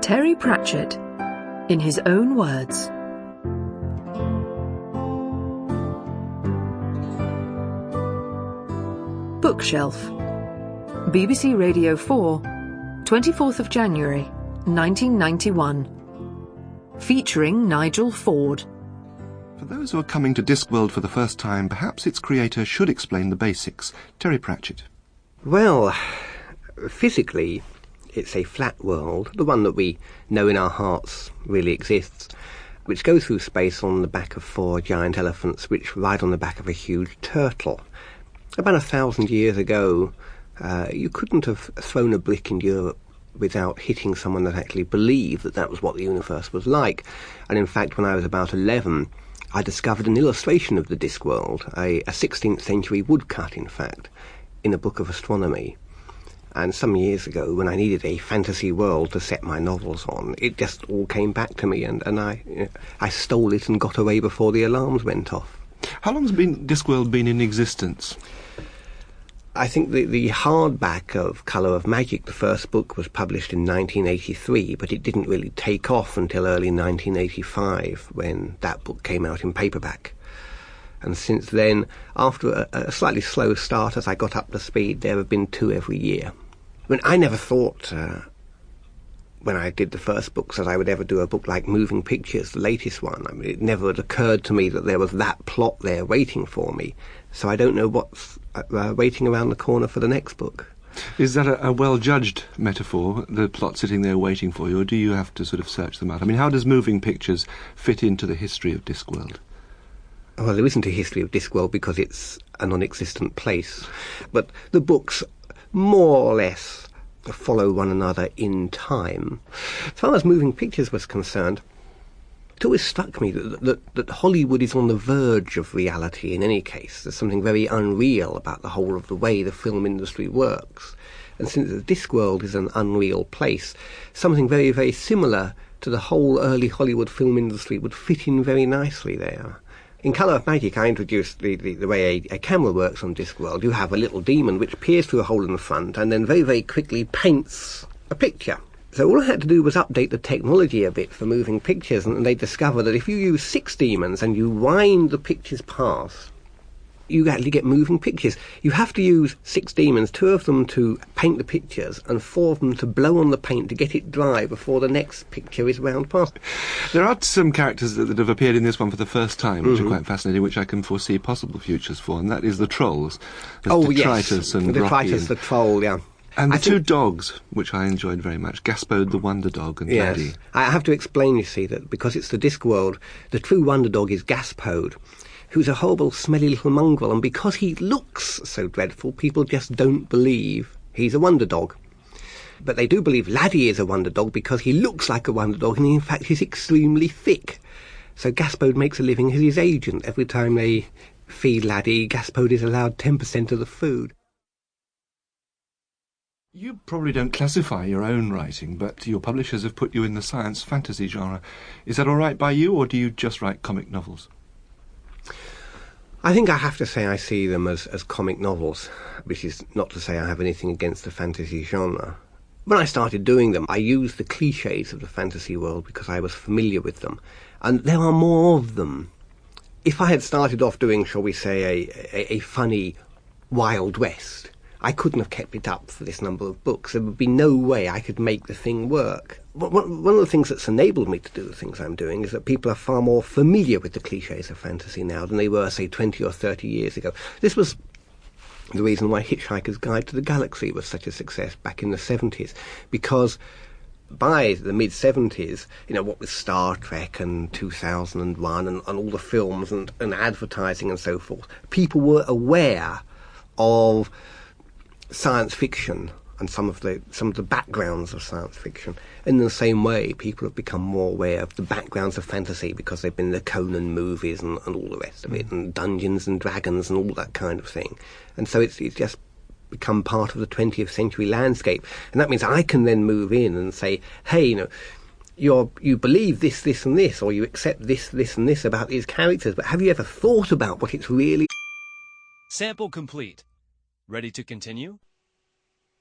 Terry Pratchett, in his own words. Bookshelf. BBC Radio 4, 24th of January, 1991. Featuring Nigel Ford. For those who are coming to Discworld for the first time, perhaps its creator should explain the basics. Terry Pratchett. Well, physically, it's a flat world, the one that we know in our hearts really exists, which goes through space on the back of 4 giant elephants which ride on the back of a huge turtle. About 1,000 years ago, you couldn't have thrown a brick in Europe without hitting someone that actually believed that that was what the universe was like. And in fact, when I was about 11, I discovered an illustration of the Discworld, a 16th century woodcut, in fact, in a book of astronomy. And some years ago, when I needed a fantasy world to set my novels on, it just all came back to me, and I stole it and got away before the alarms went off. How long has Discworld been in existence? I think the hardback of Colour of Magic, the first book, was published in 1983, but it didn't really take off until early 1985, when that book came out in paperback. And since then, after a slightly slow start as I got up to speed, there have been 2 every year. I mean, I never thought, when I did the first books, that I would ever do a book like Moving Pictures, the latest one. I mean, it never had occurred to me that there was that plot there waiting for me. So I don't know what's waiting around the corner for the next book. Is that a well-judged metaphor, the plot sitting there waiting for you, or do you have to sort of search them out? I mean, how does Moving Pictures fit into the history of Discworld? Well, there isn't a history of Discworld because it's a non-existent place. But the books more or less follow one another in time. As far as Moving Pictures was concerned, it always struck me that Hollywood is on the verge of reality in any case. There's something very unreal about the whole of the way the film industry works. And since the Discworld is an unreal place, something very, very similar to the whole early Hollywood film industry would fit in very nicely there. In Colour of Magic, I introduced the way a camera works on Discworld. You have a little demon which peers through a hole in the front and then very, very quickly paints a picture. So all I had to do was update the technology a bit for Moving Pictures, and they discovered that if you use 6 demons and you wind the pictures past, you actually get moving pictures. You have to use 6 demons, 2 of them to paint the pictures and 4 of them to blow on the paint to get it dry before the next picture is wound past. There are some characters that have appeared in this one for the first time, which are quite fascinating, which I can foresee possible futures for, and that is the trolls. There's Detritus and Rocky. Detritus, the troll, yeah. And the 2 dogs, which I enjoyed very much, Gaspode the Wonder Dog and yes. Laddie. I have to explain, you see, that because it's the Discworld, the true Wonder Dog is Gaspode, who's a horrible, smelly little mongrel, and because he looks so dreadful, people just don't believe he's a wonder dog. But they do believe Laddie is a wonder dog because he looks like a wonder dog, and in fact he's extremely thick. So Gaspode makes a living as his agent. Every time they feed Laddie, Gaspode is allowed 10% of the food. You probably don't classify your own writing, but your publishers have put you in the science fantasy genre. Is that all right by you, or do you just write comic novels? I think I have to say I see them as comic novels, which is not to say I have anything against the fantasy genre. When I started doing them, I used the clichés of the fantasy world because I was familiar with them, and there are more of them. If I had started off doing, shall we say, a funny Wild West, I couldn't have kept it up for this number of books. There would be no way I could make the thing work. One of the things that's enabled me to do the things I'm doing is that people are far more familiar with the clichés of fantasy now than they were, say, 20 or 30 years ago. This was the reason why Hitchhiker's Guide to the Galaxy was such a success back in the 70s, because by the mid-70s, what with Star Trek and 2001 and all the films and advertising and so forth, people were aware of science fiction and some of the backgrounds of science fiction. In the same way, people have become more aware of the backgrounds of fantasy because they've been the Conan movies and all the rest of it, and Dungeons and Dragons and all that kind of thing. And so it's just become part of the 20th century landscape. And that means I can then move in and say, hey, you believe this, this and this, or you accept this, this and this about these characters, but have you ever thought about what it's really... Sample complete. Ready to continue?